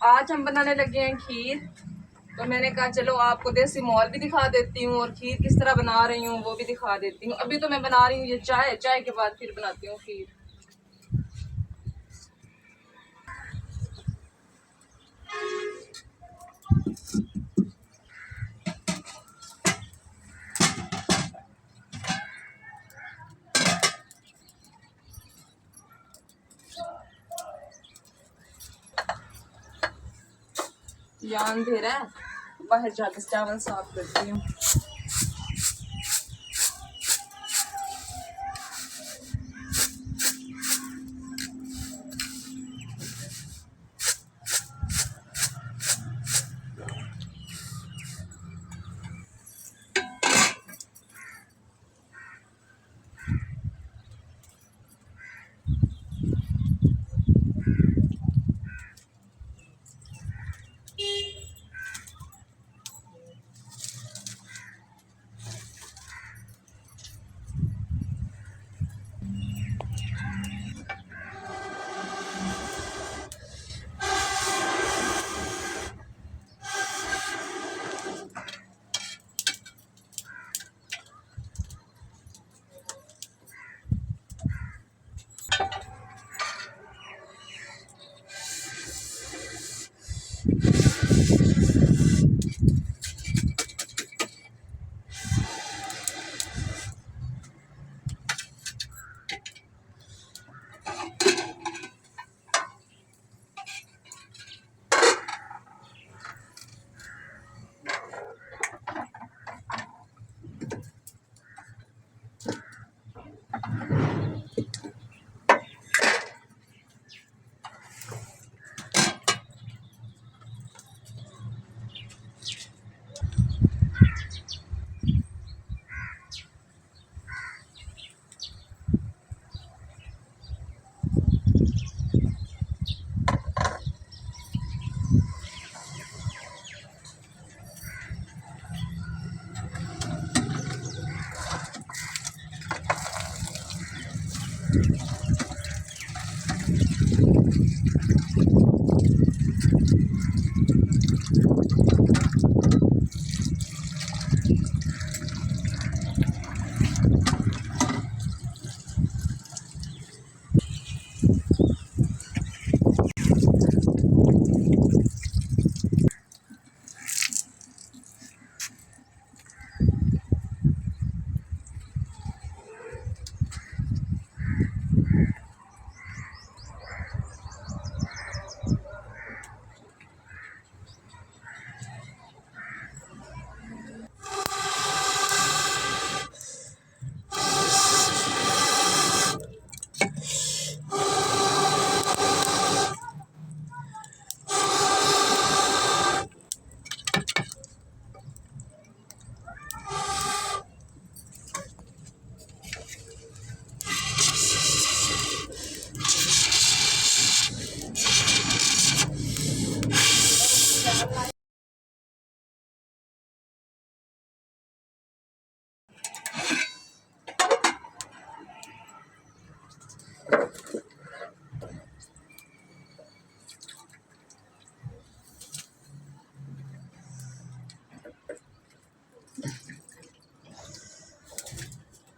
आज हम बनाने लगे हैं खीर। तो मैंने कहा चलो आपको देसी माहौल भी दिखा देती हूँ और खीर किस तरह बना रही हूँ वो भी दिखा देती हूँ। अभी तो मैं बना रही हूँ ये चाय, चाय के बाद फिर बनाती हूँ खीर। यहाँ अंधेरा है, बाहर जाकर चावल साफ करती हूँ।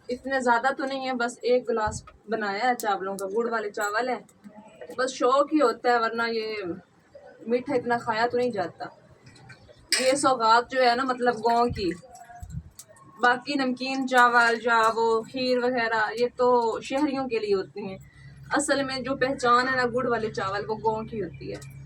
इतने ज़्यादा तो नहीं है, बस एक गिलास बनाया है चावलों का। गुड़ वाले चावल है, बस शौक ही होता है, वरना ये मीठा इतना खाया तो नहीं जाता। ये सौगात जो है ना, मतलब गाँव की। बाकी नमकीन चावल या वो खीर वगैरह ये तो शहरियों के लिए होती हैं। असल में जो पहचान है ना गुड़ वाले चावल, वो गाँव की होती है।